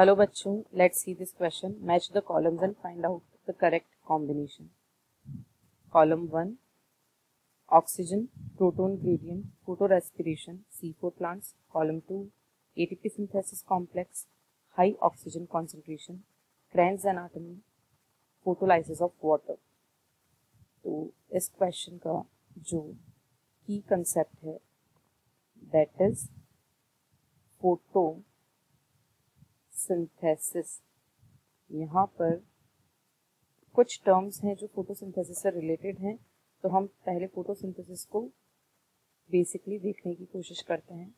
Hello बच्चों, let's see this question. Match the columns and find out the correct combination. Column 1, oxygen, proton gradient, photorespiration, C4 plants. Column 2, ATP synthesis complex, high oxygen concentration, Crane's anatomy, photolysis of water. तो इस question का जो की concept है that is photo synthesis. यहाँ पर कुछ terms हैं जो फोटोसिंथेसिस से रिलेटेड हैं, तो हम पहले फोटोसिंथेसिस को बेसिकली देखने की कोशिश करते हैं।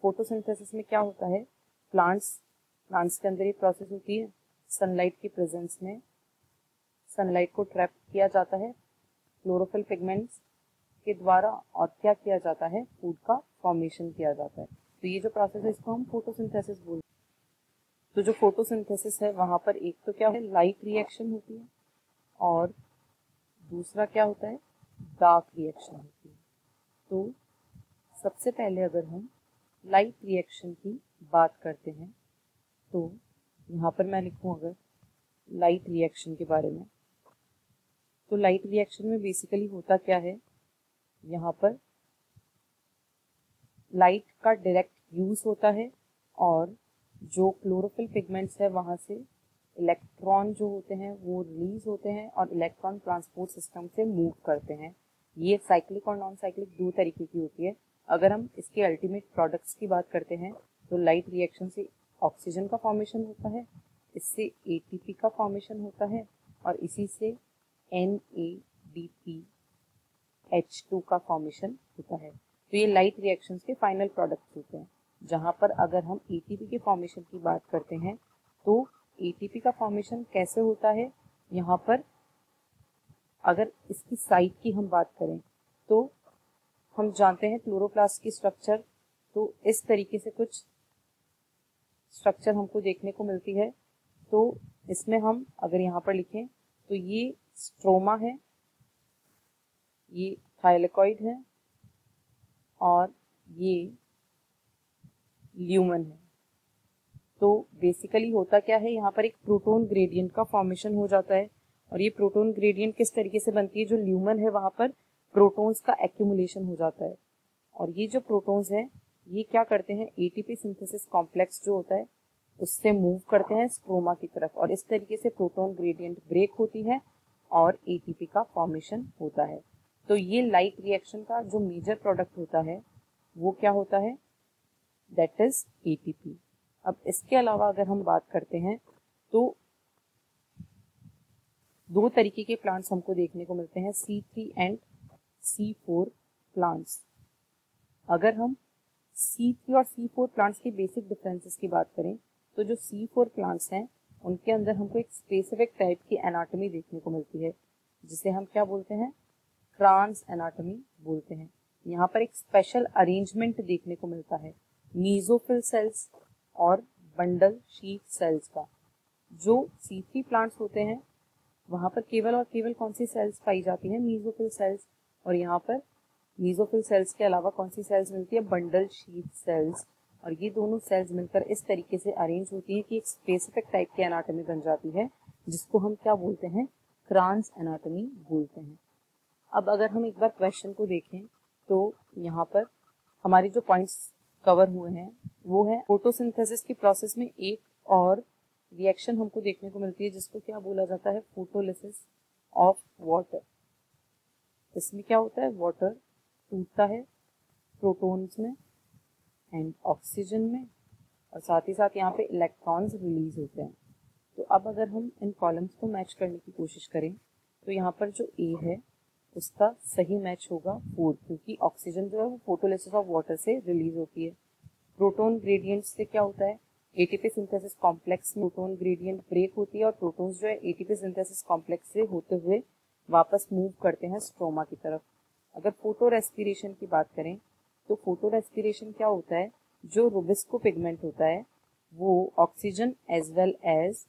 फोटोसिंथेसिस में क्या होता है, प्लांट्स के अंदर ये प्रोसेस होती है, सनलाइट की प्रेजेंस में सनलाइट को ट्रैप किया जाता है क्लोरोफिल पिगमेंट्स के द्वारा, और क्या किया जाता है, फूड का फॉर्मेशन किया जाता है। तो ये जो प्रोसेस है इसको हम फोटोसिंथेसिस बोलते हैं। तो जो फोटोसिंथेसिस है वहाँ पर एक तो क्या है, लाइट रिएक्शन होती है, और दूसरा क्या होता है, डार्क रिएक्शन होती है। तो सबसे पहले अगर हम लाइट रिएक्शन की बात करते हैं तो यहाँ पर मैं लिखूँ अगर लाइट रिएक्शन के बारे में, तो लाइट रिएक्शन में बेसिकली होता क्या है, यहाँ पर लाइट का डायरेक्ट यूज होता है और जो क्लोरोफिल पिगमेंट्स है वहाँ से इलेक्ट्रॉन जो होते हैं वो रिलीज होते हैं और इलेक्ट्रॉन ट्रांसपोर्ट सिस्टम से मूव करते हैं। ये साइक्लिक और नॉन साइक्लिक दो तरीके की होती है। अगर हम इसके अल्टीमेट प्रोडक्ट्स की बात करते हैं तो लाइट रिएक्शन से ऑक्सीजन का फॉर्मेशन होता है, इससे एटीपी का फॉर्मेशन होता है और इसी से NADPH2 का फॉर्मेशन होता है। तो ये लाइट रिएक्शंस के फाइनल प्रोडक्ट्स होते हैं। जहाँ पर अगर हम एटीपी के फॉर्मेशन की बात करते हैं तो एटीपी का फॉर्मेशन कैसे होता है, यहाँ पर अगर इसकी साइट की हम बात करें तो हम जानते हैं क्लोरोप्लास्ट की स्ट्रक्चर, तो इस तरीके से कुछ स्ट्रक्चर हमको देखने को मिलती है। तो इसमें हम अगर यहाँ पर लिखें तो ये स्ट्रोमा है, ये थाइलेकॉइड है और ये ल्यूमन है। तो बेसिकली होता क्या है, यहाँ पर एक प्रोटॉन ग्रेडियंट का फॉर्मेशन हो जाता है, और ये प्रोटॉन ग्रेडियंट किस तरीके से बनती है, जो ल्यूमन है वहाँ पर प्रोटॉन्स का एक्यूमुलेशन हो जाता है, और ये जो प्रोटॉन्स हैं ये क्या करते हैं, एटीपी सिंथेसिस कॉम्प्लेक्स जो होता है उससे मूव करते हैं स्ट्रोमा की तरफ, और इस तरीके से प्रोटॉन ग्रेडियंट ब्रेक होती है और एटीपी का फॉर्मेशन होता है। तो ये लाइट रिएक्शन का जो मेजर प्रोडक्ट होता है वो क्या होता है, दैट इज एटीपी। अब इसके अलावा अगर हम बात करते हैं तो दो तरीके के प्लांट्स हमको देखने को मिलते हैं, C3 एंड C4 प्लांट्स। अगर हम C3 और C4 प्लांट्स के बेसिक डिफरेंसेस की बात करें तो जो C4 प्लांट्स हैं उनके अंदर हमको एक स्पेसिफिक टाइप की एनाटॉमी देखने को मिलती है, जिसे हम क्या बोलते हैं, क्रान्स एनाटॉमी बोलते हैं। यहाँ पर एक स्पेशल अरेंजमेंट देखने को मिलता है मीजोफिल सेल्स और बंडल शीट सेल्स का। जो C3 प्लांट्स होते हैं वहाँ पर केवल और केवल कौन सी सेल्स पाई जाती हैं, मीजोफिल सेल्स, और यहाँ पर मीजोफिल सेल्स के अलावा कौन सी सेल्स मिलती है, बंडल शीट सेल्स। और ये दोनों सेल्स मिलकर इस तरीके से अरेंज होती है कि एक स्पेसिफिक टाइप की एनाटॉमी बन जाती है, जिसको हम क्या बोलते हैं, क्रान्स एनाटॉमी बोलते हैं। अब अगर हम एक बार क्वेश्चन को देखें तो यहाँ पर हमारी जो पॉइंट्स कवर हुए हैं वो है फोटोसिंथेसिस की प्रोसेस में एक और रिएक्शन हमको देखने को मिलती है जिसको क्या बोला जाता है, फोटोलिसिस ऑफ वाटर। इसमें क्या होता है, वाटर टूटता है प्रोटॉन्स में एंड ऑक्सीजन में, और साथ ही साथ यहाँ पे इलेक्ट्रॉन्स रिलीज होते हैं। तो अब अगर हम इन कॉलम्स को मैच करने की कोशिश करें तो यहाँ पर जो ए है उसका सही मैच होगा 4, क्योंकि ऑक्सीजन जो है वो फोटोलिसिस ऑफ वाटर से रिलीज होती है। प्रोटॉन ग्रेडियंट से क्या होता है, एटीपी सिंथेसिस कॉम्प्लेक्स में प्रोटॉन ग्रेडियंट ब्रेक होती है और प्रोटॉन्स जो है एटीपी सिंथेसिस कॉम्प्लेक्स से होते हुए वापस मूव करते हैं स्ट्रोमा की तरफ। अगर फोटो रेस्पिरेशन की बात करें तो फोटो रेस्पिरेशन क्या होता है, जो रूबिस्को पिगमेंट होता है वो ऑक्सीजन एज वेल एज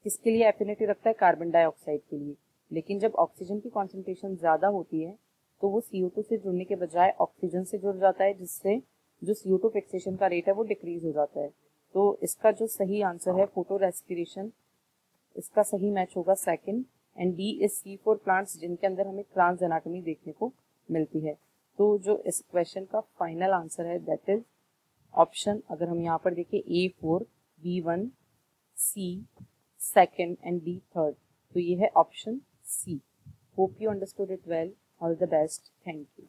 किसके लिए एफिनिटी रखता है, कार्बन डाइऑक्साइड के लिए। लेकिन जब ऑक्सीजन की कॉन्सेंट्रेशन ज़्यादा होती है तो वो CO2 से जुड़ने के बजाय ऑक्सीजन से जुड़ जाता है, जिससे जो CO2 फिक्सेशन का रेट है वो डिक्रीज हो जाता है। तो इसका जो सही आंसर है फोटो रेस्पिरेशन, इसका सही मैच होगा second, and D is C4 plants जिनके अंदर हमें क्रांस एनाटॉमी देखने को मिलती है। तो जो इस क्वेश्चन का फाइनल आंसर है दैट इज ऑप्शन, अगर हम यहाँ पर देखें A4, B1, C second and D third, तो ये है option C। Hope you understood it well. All the best. Thank you.